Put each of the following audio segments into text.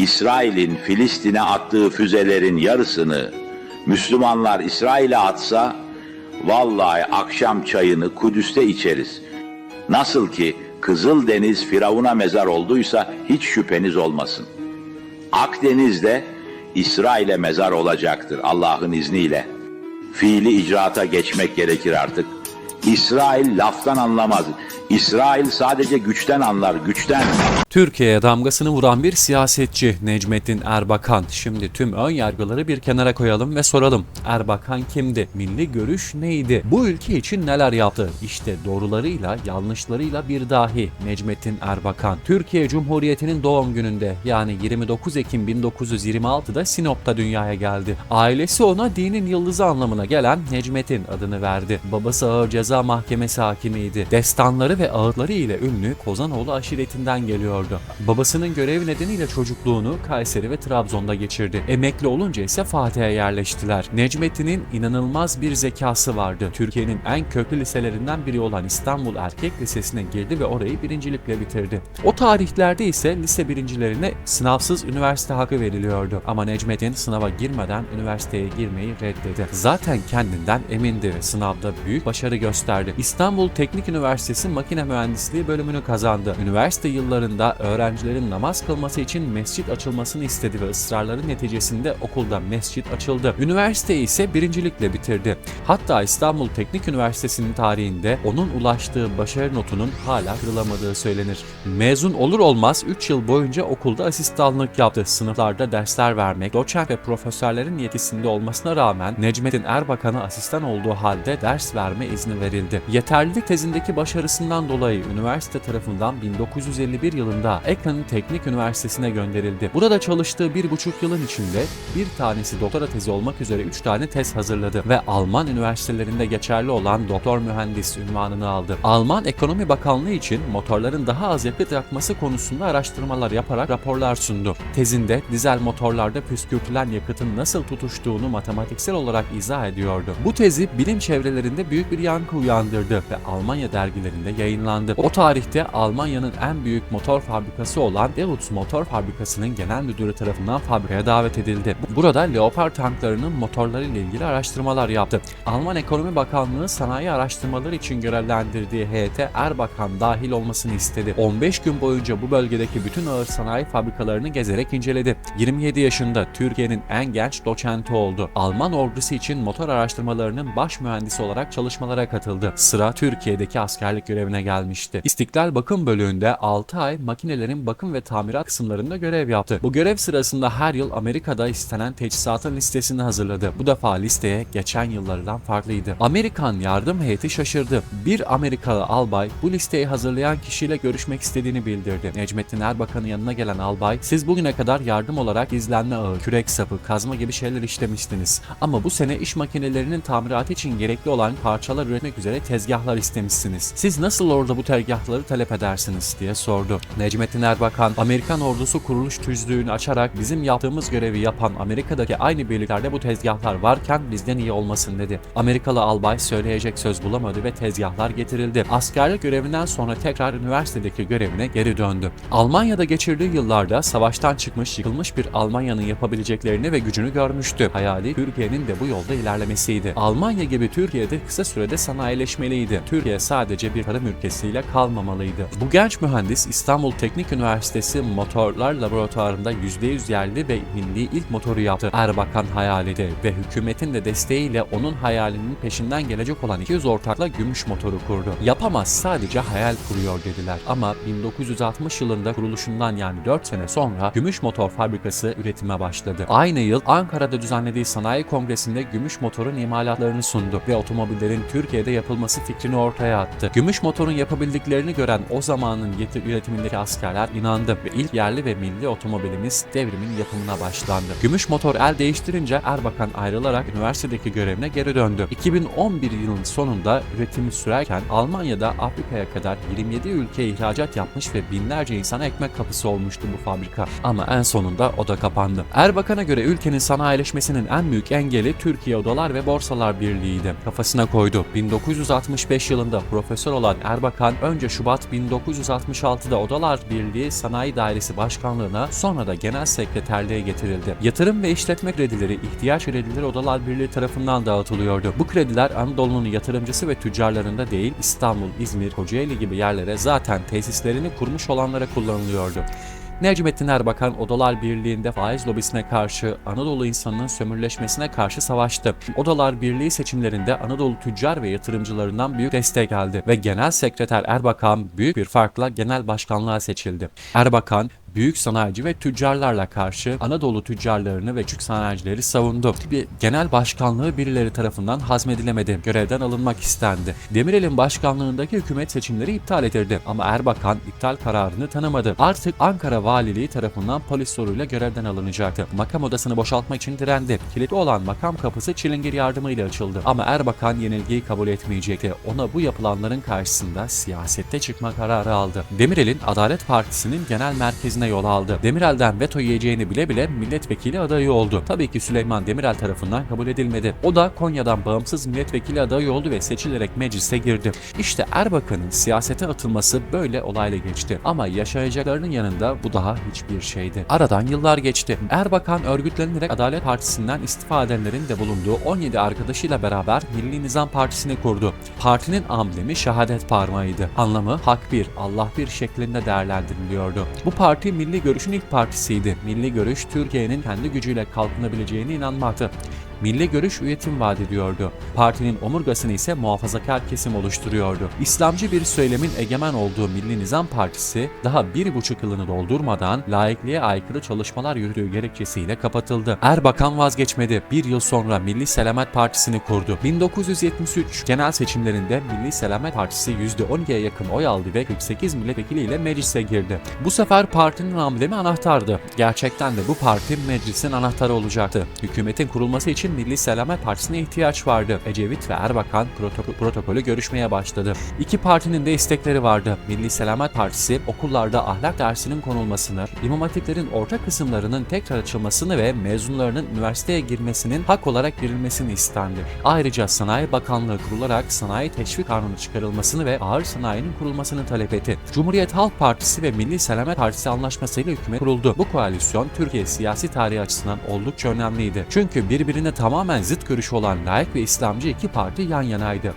İsrail'in Filistin'e attığı füzelerin yarısını Müslümanlar İsrail'e atsa, vallahi akşam çayını Kudüs'te içeriz. Nasıl ki Kızıldeniz Firavun'a mezar olduysa hiç şüpheniz olmasın. Akdeniz'de İsrail'e mezar olacaktır Allah'ın izniyle. Fiili icraata geçmek gerekir artık. İsrail laftan anlamaz. İsrail sadece güçten anlar, güçten. Türkiye'ye damgasını vuran bir siyasetçi Necmettin Erbakan. Şimdi tüm ön yargıları bir kenara koyalım ve soralım. Erbakan kimdi? Milli görüş neydi? Bu ülke için neler yaptı? İşte doğrularıyla, yanlışlarıyla bir dahi Necmettin Erbakan. Türkiye Cumhuriyeti'nin doğum gününde, yani 29 Ekim 1926'da Sinop'ta dünyaya geldi. Ailesi ona dinin yıldızı anlamına gelen Necmettin adını verdi. Babası Ağır Ceza Mahkemesi hakimiydi. Destanları ve ağıtları ile ünlü Kozanoğlu aşiretinden geliyordu. Babasının görev nedeniyle çocukluğunu Kayseri ve Trabzon'da geçirdi. Emekli olunca ise Fatih'e yerleştiler. Necmettin'in inanılmaz bir zekası vardı. Türkiye'nin en köklü liselerinden biri olan İstanbul Erkek Lisesi'ne girdi ve orayı birincilikle bitirdi. O tarihlerde ise lise birincilerine sınavsız üniversite hakkı veriliyordu. Ama Necmettin sınava girmeden üniversiteye girmeyi reddetti. Zaten kendinden emindi ve sınavda büyük başarı gösterdi. İstanbul Teknik Üniversitesi Makine Mühendisliği bölümünü kazandı. Üniversite yıllarında öğrencilerin namaz kılması için mescit açılmasını istedi ve ısrarların neticesinde okulda mescit açıldı. Üniversiteyi ise birincilikle bitirdi. Hatta İstanbul Teknik Üniversitesi'nin tarihinde onun ulaştığı başarı notunun hala kırılamadığı söylenir. Mezun olur olmaz 3 yıl boyunca okulda asistanlık yaptı. Sınıflarda dersler vermek, doçent ve profesörlerin yetisinde olmasına rağmen Necmettin Erbakan'a asistan olduğu halde ders verme izni verildi. Yeterlilik tezindeki başarısından dolayı üniversite tarafından 1951 yılında Ekran'ın Teknik Üniversitesi'ne gönderildi. Burada çalıştığı 1,5 yılın içinde bir tanesi doktora tezi olmak üzere 3 tane tez hazırladı ve Alman üniversitelerinde geçerli olan doktor mühendis unvanını aldı. Alman Ekonomi Bakanlığı için motorların daha az yakıt yakması konusunda araştırmalar yaparak raporlar sundu. Tezinde dizel motorlarda püskürtülen yakıtın nasıl tutuştuğunu matematiksel olarak izah ediyordu. Bu tezi bilim çevrelerinde büyük bir yankı uyandırdı ve Almanya dergilerinde yayınlandı. O tarihte Almanya'nın en büyük motor fabrikası olan Deutz Motor Fabrikası'nın genel müdürü tarafından fabrikaya davet edildi. Burada Leopard tanklarının motorları ile ilgili araştırmalar yaptı. Alman Ekonomi Bakanlığı sanayi araştırmaları için görevlendirdiği heyete Erbakan dahil olmasını istedi. 15 gün boyunca bu bölgedeki bütün ağır sanayi fabrikalarını gezerek inceledi. 27 yaşında Türkiye'nin en genç doçenti oldu. Alman ordusu için motor araştırmalarının baş mühendisi olarak çalışmalara katıldı. Sıra Türkiye'deki askerlik görevine gelmişti. İstiklal Bakım Bölüğü'nde 6 ay makinelerin bakım ve tamirat kısımlarında görev yaptı. Bu görev sırasında her yıl Amerika'da istenen teçhizatın listesini hazırladı. Bu defa listeye geçen yıllardan farklıydı. Amerikan yardım heyeti şaşırdı. Bir Amerikalı albay bu listeyi hazırlayan kişiyle görüşmek istediğini bildirdi. Necmettin Erbakan'ın yanına gelen albay, "Siz bugüne kadar yardım olarak izlenme ağı, kürek sapı, kazma gibi şeyler işlemiştiniz. Ama bu sene iş makinelerinin tamiratı için gerekli olan parçalar üretmek üzere tezgahlar istemişsiniz. Siz nasıl orada bu tezgahları talep edersiniz?" diye sordu. Necmettin Erbakan, Amerikan ordusu kuruluş tüzüğünü açarak bizim yaptığımız görevi yapan Amerika'daki aynı birliklerde bu tezgahlar varken bizden iyi olmasın dedi. Amerikalı albay söyleyecek söz bulamadı ve tezgahlar getirildi. Askerlik görevinden sonra tekrar üniversitedeki görevine geri döndü. Almanya'da geçirdiği yıllarda savaştan çıkmış, yıkılmış bir Almanya'nın yapabileceklerini ve gücünü görmüştü. Hayali Türkiye'nin de bu yolda ilerlemesiydi. Almanya gibi Türkiye'de kısa sürede sanayileşmeliydi. Türkiye sadece bir tarım ülkesiyle kalmamalıydı. Bu genç mühendis İstanbul Teknik Üniversitesi Motorlar Laboratuvarı'nda %100 yerli ve milli ilk motoru yaptı. Erbakan hayaliydi ve hükümetin de desteğiyle onun hayalinin peşinden gelecek olan 200 ortakla gümüş motoru kurdu. Yapamaz, sadece hayal kuruyor dediler. Ama 1960 yılında kuruluşundan, yani 4 sene sonra gümüş motor fabrikası üretime başladı. Aynı yıl Ankara'da düzenlediği sanayi kongresinde gümüş motorun imalatlarını sundu ve otomobillerin Türkiye'de yapılması fikrini ortaya attı. Gümüş motorun yapabildiklerini gören o zamanın üretimindeki askerler inandı ve ilk yerli ve milli otomobilimiz devrimin yapımına başlandı. Gümüş motor el değiştirince Erbakan ayrılarak üniversitedeki görevine geri döndü. 2011 yılının sonunda üretimi sürerken Almanya'da Afrika'ya kadar 27 ülkeye ihracat yapmış ve binlerce insana ekmek kapısı olmuştu bu fabrika. Ama en sonunda o da kapandı. Erbakan'a göre ülkenin sanayileşmesinin en büyük engeli Türkiye Odalar ve Borsalar Birliği'ydi. Kafasına koydu. 1965 yılında profesör olan Erbakan önce Şubat 1966'da Odalar Odalar Birliği Sanayi Dairesi Başkanlığı'na, sonra da Genel Sekreterliğe getirildi. Yatırım ve işletme kredileri, ihtiyaç kredileri Odalar Birliği tarafından dağıtılıyordu. Bu krediler Anadolu'nun yatırımcısı ve tüccarlarında değil, İstanbul, İzmir, Kocaeli gibi yerlere zaten tesislerini kurmuş olanlara kullanılıyordu. Necmettin Erbakan Odalar Birliği'nde faiz lobisine karşı, Anadolu insanının sömürleşmesine karşı savaştı. Odalar Birliği seçimlerinde Anadolu tüccar ve yatırımcılarından büyük destek aldı ve Genel Sekreter Erbakan büyük bir farkla genel başkanlığa seçildi. Erbakan, büyük sanayici ve tüccarlarla karşı Anadolu tüccarlarını ve küçük sanayicileri savundu. Bir genel başkanlığı birileri tarafından hazmedilemedi. Görevden alınmak istendi. Demirel'in başkanlığındaki hükümet seçimleri iptal edildi ama Erbakan iptal kararını tanımadı. Artık Ankara Valiliği tarafından polis zoruyla görevden alınacaktı. Makam odasını boşaltmak için direndi. Kilitli olan makam kapısı çilingir yardımıyla açıldı. Ama Erbakan yenilgiyi kabul etmeyecekti. Ona bu yapılanların karşısında siyasette çıkma kararı aldı. Demirel'in Adalet Partisi'nin genel merkezine yol aldı. Demirel'den veto yiyeceğini bile bile milletvekili adayı oldu. Tabii ki Süleyman Demirel tarafından kabul edilmedi. O da Konya'dan bağımsız milletvekili adayı oldu ve seçilerek meclise girdi. İşte Erbakan'ın siyasete atılması böyle olayla geçti. Ama yaşayacaklarının yanında bu daha hiçbir şeydi. Aradan yıllar geçti. Erbakan örgütlenerek Adalet Partisi'nden istifa edenlerin de bulunduğu 17 arkadaşıyla beraber Milli Nizam Partisi'ni kurdu. Partinin amblemi şehadet parmağıydı. Anlamı hak bir, Allah bir şeklinde değerlendiriliyordu. Bu parti Milli Görüş'ün ilk partisiydi. Milli Görüş, Türkiye'nin kendi gücüyle kalkınabileceğine inanmaktı. Milli Görüş üyetim vaat ediyordu. Partinin omurgasını ise muhafazakar kesim oluşturuyordu. İslamcı bir söylemin egemen olduğu Milli Nizam Partisi daha 1,5 yılını doldurmadan laikliğe aykırı çalışmalar yürüttüğü gerekçesiyle kapatıldı. Erbakan vazgeçmedi. Bir yıl sonra Milli Selamet Partisi'ni kurdu. 1973 genel seçimlerinde Milli Selamet Partisi %12'ye yakın oy aldı ve 48 milletvekiliyle meclise girdi. Bu sefer partinin amblemi anahtardı. Gerçekten de bu parti meclisin anahtarı olacaktı. Hükümetin kurulması için Milli Selamet Partisi'ne ihtiyaç vardı. Ecevit ve Erbakan protokolü görüşmeye başladı. İki partinin de istekleri vardı. Milli Selamet Partisi okullarda ahlak dersinin konulmasını, İmam Hatiplerin orta kısımlarının tekrar açılmasını ve mezunlarının üniversiteye girmesinin hak olarak verilmesini istendi. Ayrıca Sanayi Bakanlığı kurularak sanayi teşvik kanunu çıkarılmasını ve ağır sanayinin kurulmasını talep etti. Cumhuriyet Halk Partisi ve Milli Selamet Partisi anlaşmasıyla hükümet kuruldu. Bu koalisyon Türkiye siyasi tarihi açısından oldukça önemliydi. Çünkü birbirine tamamen zıt görüşü olan laik ve İslamcı iki parti yan yanaydı.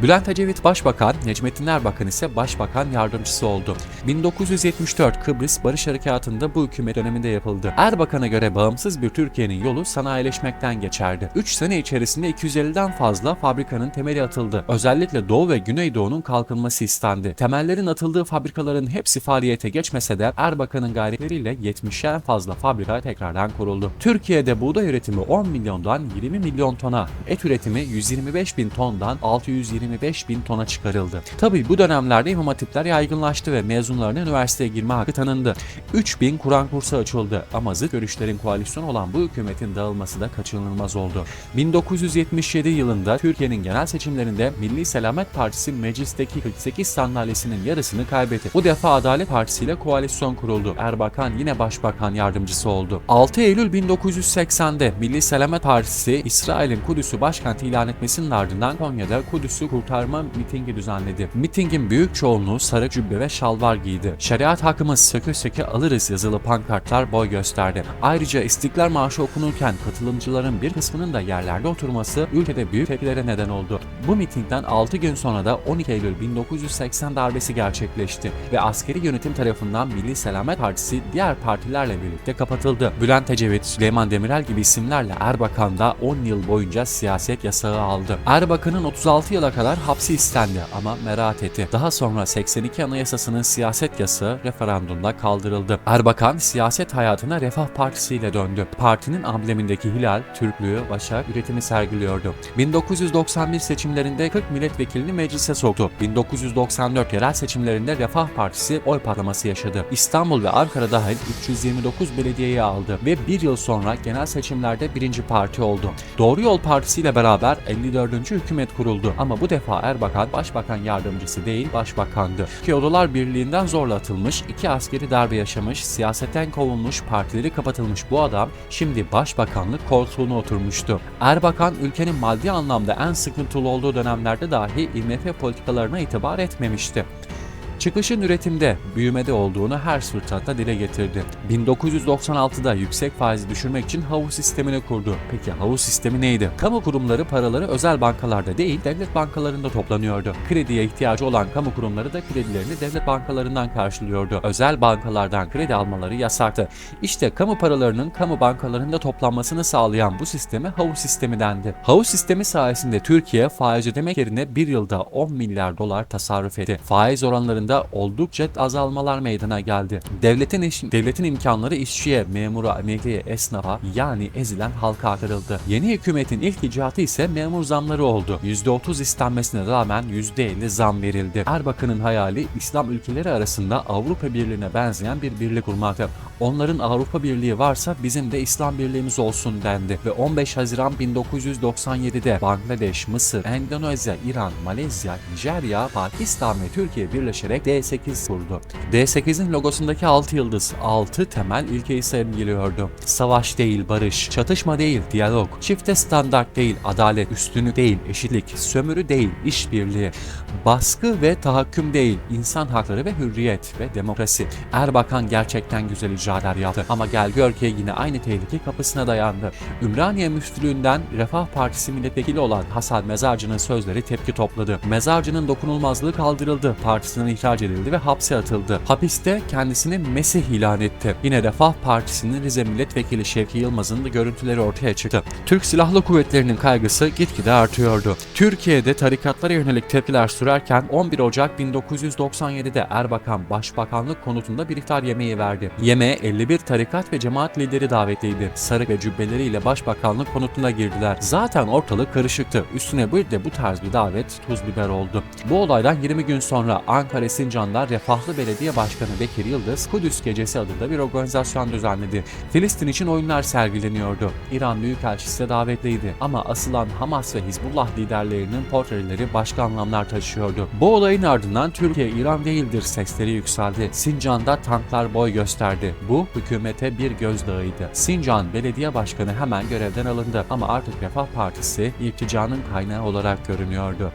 Bülent Ecevit Başbakan, Necmettin Erbakan ise Başbakan Yardımcısı oldu. 1974 Kıbrıs Barış Harekatı'nda bu hükümet döneminde yapıldı. Erbakan'a göre bağımsız bir Türkiye'nin yolu sanayileşmekten geçerdi. 3 sene içerisinde 250'den fazla fabrikanın temeli atıldı. Özellikle Doğu ve Güneydoğu'nun kalkınması istendi. Temellerin atıldığı fabrikaların hepsi faaliyete geçmese de Erbakan'ın gayretleriyle 70'den fazla fabrika tekrardan kuruldu. Türkiye'de buğday üretimi 10 milyondan 20 milyon tona, et üretimi 125 bin tondan 625 bin tona çıkarıldı. Tabii bu dönemlerde İmam Hatipler yaygınlaştı ve mezunlarına üniversiteye girme hakkı tanındı. 3000 Kur'an kursu açıldı ama zıt görüşlerin koalisyonu olan bu hükümetin dağılması da kaçınılmaz oldu. 1977 yılında Türkiye'nin genel seçimlerinde Milli Selamet Partisi meclisteki 48 sandalyesinin yarısını kaybetti. Bu defa Adalet Partisi ile koalisyon kuruldu. Erbakan yine Başbakan Yardımcısı oldu. 6 Eylül 1980'de Milli Selamet Partisi, İsrail'in Kudüs'ü başkent ilan etmesinin ardından Konya'da Kudüs'ü kurtarma mitingi düzenledi. Mitingin büyük çoğunluğu sarı cübbe ve şalvar giydi. Şeriat hakkımız söke söke alırız yazılı pankartlar boy gösterdi. Ayrıca İstiklal Marşı okunurken katılımcıların bir kısmının da yerlerde oturması ülkede büyük tepkilere neden oldu. Bu mitingden 6 gün sonra da 12 Eylül 1980 darbesi gerçekleşti ve askeri yönetim tarafından Milli Selamet Partisi diğer partilerle birlikte kapatıldı. Bülent Ecevit, Süleyman Demirel gibi isimlerle Erbakan da 10 yıl boyunca siyaset yasağı aldı. Erbakan'ın 36 yıla kadar hapsi istendi ama beraat etti. Daha sonra 82 Anayasası'nın siyaset yasağı referandumda kaldırıldı. Erbakan siyaset hayatına Refah Partisi ile döndü. Partinin amblemindeki hilal, Türklüğü, başak, üretimi sergiliyordu. 1991 seçimlerinde 40 milletvekilini meclise soktu. 1994 yerel seçimlerinde Refah Partisi oy patlaması yaşadı. İstanbul ve Ankara dahil 329 belediyeyi aldı ve bir yıl sonra genel seçimlerde birinci parti oldu. Doğru Yol Partisi ile beraber 54. hükümet kuruldu ama bu defa Erbakan Başbakan Yardımcısı değil Başbakandı. Ki Odalar Birliği'nden zorla atılmış, 2 askeri darbe yaşamış, siyasetten kovulmuş, partileri kapatılmış bu adam şimdi Başbakanlık koltuğuna oturmuştu. Erbakan ülkenin maddi anlamda en sıkıntılı olduğu dönemlerde dahi IMF politikalarına itibar etmemişti. Çıkışın üretimde, büyümede olduğunu her fırsatta dile getirdi. 1996'da yüksek faizi düşürmek için havuz sistemini kurdu. Peki havuz sistemi neydi? Kamu kurumları paraları özel bankalarda değil, devlet bankalarında toplanıyordu. Krediye ihtiyacı olan kamu kurumları da kredilerini devlet bankalarından karşılıyordu. Özel bankalardan kredi almaları yasaktı. İşte kamu paralarının kamu bankalarında toplanmasını sağlayan bu sisteme havuz sistemi dendi. Havuz sistemi sayesinde Türkiye faiz ödemek yerine bir yılda 10 milyar dolar tasarruf etti. Faiz oranlarında oldukça azalmalar meydana geldi. Devletin imkanları işçiye, memura, emekliye, esnafa yani ezilen halka aktarıldı. Yeni hükümetin ilk icraatı ise memur zamları oldu. %30 istenmesine rağmen %50 zam verildi. Erbakan'ın hayali İslam ülkeleri arasında Avrupa Birliği'ne benzeyen bir birlik kurmaktı. Onların Avrupa Birliği varsa bizim de İslam Birliğimiz olsun dendi ve 15 Haziran 1997'de Bangladeş, Mısır, Endonezya, İran, Malezya, Nijerya, Pakistan ve Türkiye birleşerek D8 kurdu. D8'in logosundaki 6 yıldız 6 temel ilkeyi sergiliyordu. Savaş değil barış, çatışma değil diyalog, çifte standart değil adalet, üstünlük değil eşitlik, sömürü değil işbirliği, baskı ve tahakküm değil insan hakları ve hürriyet ve demokrasi. Erbakan gerçekten güzel icraatlar yaptı ama gel gör ki yine aynı tehlike kapısına dayandı. Ümraniye Müftülüğü'nden Refah Partisi milletvekili olan Hasan Mezarcı'nın sözleri tepki topladı. Mezarcı'nın dokunulmazlığı kaldırıldı, partisinden ihraç edildi ve hapse atıldı. Hapiste kendisini Mesih ilan etti. Yine Refah Partisi'nin Rize Milletvekili Şevki Yılmaz'ın da görüntüleri ortaya çıktı. Türk Silahlı Kuvvetleri'nin kaygısı gitgide artıyordu. Türkiye'de tarikatlara yönelik tepkiler sürerken 11 Ocak 1997'de Erbakan Başbakanlık konutunda bir iftar yemeği verdi. Yemeğe 51 tarikat ve cemaat lideri davetliydi. Sarık ve cübbeleriyle Başbakanlık konutuna girdiler. Zaten ortalık karışıktı. Üstüne bir de bu tarz bir davet tuz biber oldu. Bu olaydan 20 gün sonra Ankara Sincan'da Refahlı Belediye Başkanı Bekir Yıldız, Kudüs Gecesi adında bir organizasyon düzenledi. Filistin için oyunlar sergileniyordu. İran Büyükelçisi de davetliydi. Ama asılan Hamas ve Hizbullah liderlerinin portreleri başka anlamlar taşıyordu. Bu olayın ardından Türkiye İran değildir sesleri yükseldi. Sincan'da tanklar boy gösterdi. Bu hükümete bir gözdağıydı. Sincan Belediye Başkanı hemen görevden alındı ama artık Refah Partisi irticanın kaynağı olarak görünüyordu.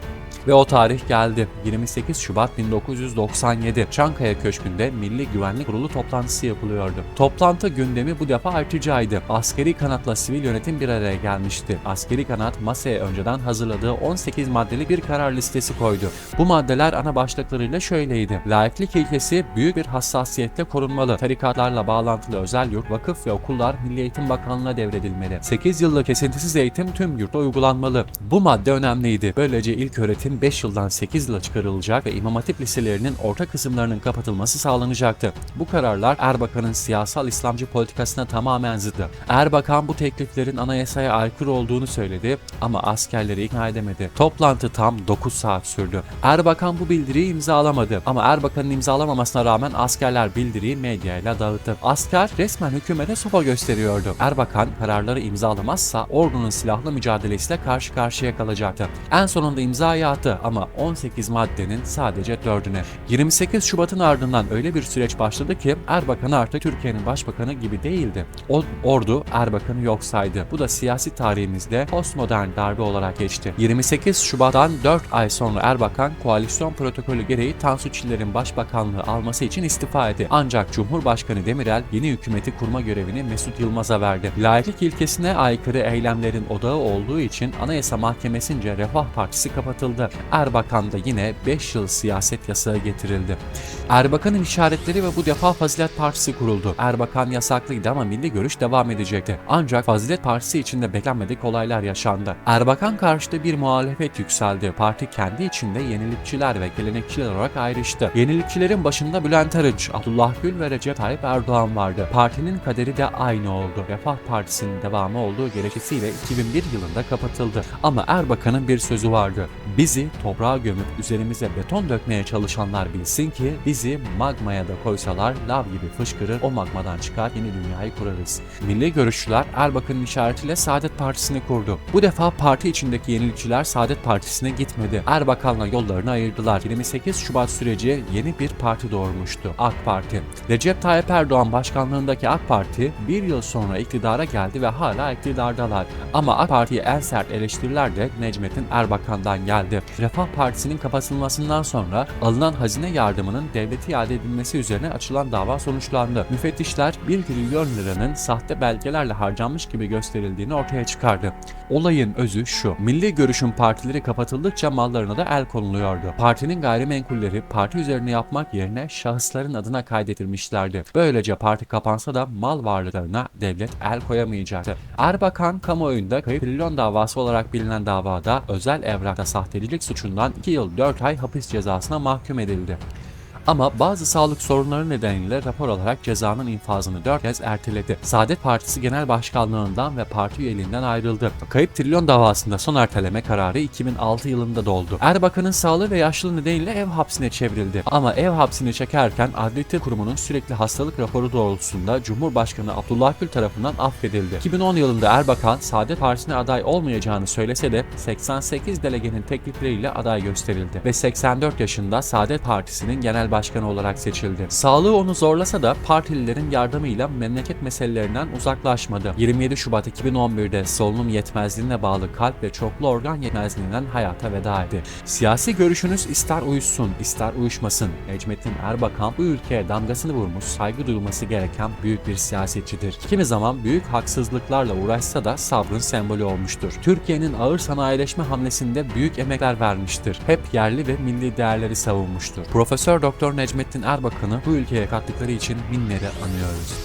Ve o tarih geldi. 28 Şubat 1997 Çankaya Köşkü'nde Milli Güvenlik Kurulu toplantısı yapılıyordu. Toplantı gündemi bu defa irticaydı. Askeri kanatla sivil yönetim bir araya gelmişti. Askeri kanat masaya önceden hazırladığı 18 maddeli bir karar listesi koydu. Bu maddeler ana başlıklarıyla şöyleydi. Laiklik ilkesi büyük bir hassasiyetle korunmalı. Tarikatlarla bağlantılı özel yurt, vakıf ve okullar Milli Eğitim Bakanlığı'na devredilmeli. 8 yıllık kesintisiz eğitim tüm yurtta uygulanmalı. Bu madde önemliydi. Böylece ilk öğretim 5 yıldan 8 yıla çıkarılacak ve İmam Hatip liselerinin orta kısımlarının kapatılması sağlanacaktı. Bu kararlar Erbakan'ın siyasal İslamcı politikasına tamamen zıttı. Erbakan bu tekliflerin anayasaya aykırı olduğunu söyledi ama askerleri ikna edemedi. Toplantı tam 9 saat sürdü. Erbakan bu bildiriyi imzalamadı ama Erbakan'ın imzalamamasına rağmen askerler bildiriyi medyayla dağıttı. Asker resmen hükümete sopa gösteriyordu. Erbakan kararları imzalamazsa ordunun silahlı mücadelesiyle karşı karşıya kalacaktı. En sonunda imzayı attı ama 18 maddenin sadece 4'üne. 28 Şubat'ın ardından öyle bir süreç başladı ki Erbakan artık Türkiye'nin başbakanı gibi değildi. Ordu Erbakan'ı yok saydı. Bu da siyasi tarihimizde postmodern darbe olarak geçti. 28 Şubat'tan 4 ay sonra Erbakan koalisyon protokolü gereği Tansu Çiller'in başbakanlığı alması için istifa etti. Ancak Cumhurbaşkanı Demirel yeni hükümeti kurma görevini Mesut Yılmaz'a verdi. Laiklik ilkesine aykırı eylemlerin odağı olduğu için Anayasa Mahkemesi'nce Refah Partisi kapatıldı. Erbakan'da yine 5 yıl siyaset yasağı getirildi. Erbakan'ın işaretleri ve bu defa Fazilet Partisi kuruldu. Erbakan yasaklıydı ama milli görüş devam edecekti. Ancak Fazilet Partisi içinde beklenmedik olaylar yaşandı. Erbakan karşıtı bir muhalefet yükseldi. Parti kendi içinde yenilikçiler ve gelenekçiler olarak ayrıştı. Yenilikçilerin başında Bülent Arınç, Abdullah Gül ve Recep Tayyip Erdoğan vardı. Partinin kaderi de aynı oldu. Refah Partisi'nin devamı olduğu gerekçesiyle 2001 yılında kapatıldı. Ama Erbakan'ın bir sözü vardı. Bizi toprağa gömüp üzerimize beton dökmeye çalışanlar bilsin ki bizi magmaya da koysalar lav gibi fışkırır, o magmadan çıkar yeni dünyayı kurarız. Milli görüşçüler Erbakan'ın işaretiyle Saadet Partisi'ni kurdu. Bu defa parti içindeki yenilikçiler Saadet Partisi'ne gitmedi. Erbakan'la yollarını ayırdılar. 28 Şubat süreci yeni bir parti doğurmuştu. AK Parti. Recep Tayyip Erdoğan başkanlığındaki AK Parti bir yıl sonra iktidara geldi ve hala iktidardalar. Ama AK Parti'ye en sert eleştiriler de Necmettin Erbakan'dan geldi. Refah Partisi'nin kapatılmasından sonra alınan hazine yardımının devlete iade edilmesi üzerine açılan dava sonuçlandı. Müfettişler 1 trilyon liranın sahte belgelerle harcanmış gibi gösterildiğini ortaya çıkardı. Olayın özü şu: milli görüşün partileri kapatıldıkça mallarına da el konuluyordu. Partinin gayrimenkulleri parti üzerine yapmak yerine şahısların adına kaydedilmişlerdi. Böylece parti kapansa da mal varlıklarına devlet el koyamayacaktı. Erbakan kamuoyunda kayıp trilyon davası olarak bilinen davada özel evrakta sahtecilik suçundan 2 yıl 4 ay hapis cezasına mahkum edildi. Ama bazı sağlık sorunları nedeniyle rapor alarak cezanın infazını 4 kez erteledi. Saadet Partisi Genel Başkanlığından ve parti üyeliğinden ayrıldı. Kayıp trilyon davasında son erteleme kararı 2006 yılında doldu. Erbakan'ın sağlığı ve yaşlılığı nedeniyle ev hapsine çevrildi. Ama ev hapsini çekerken Adli Tıp Kurumu'nun sürekli hastalık raporu doğrultusunda Cumhurbaşkanı Abdullah Gül tarafından affedildi. 2010 yılında Erbakan, Saadet Partisi'ne aday olmayacağını söylese de 88 delegenin teklifleriyle aday gösterildi ve 84 yaşında Saadet Partisi'nin genel başkanı olarak seçildi. Sağlığı onu zorlasa da partililerin yardımıyla memleket meselelerinden uzaklaşmadı. 27 Şubat 2011'de solunum yetmezliğine bağlı kalp ve çoklu organ yetmezliğinden hayata veda etti. Siyasi görüşünüz ister uyuşsun, ister uyuşmasın, Necmettin Erbakan bu ülkeye damgasını vurmuş, saygı duyulması gereken büyük bir siyasetçidir. Kimi zaman büyük haksızlıklarla uğraşsa da sabrın sembolü olmuştur. Türkiye'nin ağır sanayileşme hamlesinde büyük emekler vermiştir. Hep yerli ve milli değerleri savunmuştur. Profesör Doktor Necmettin Erbakan'ı bu ülkeye kattıkları için binleri anıyoruz.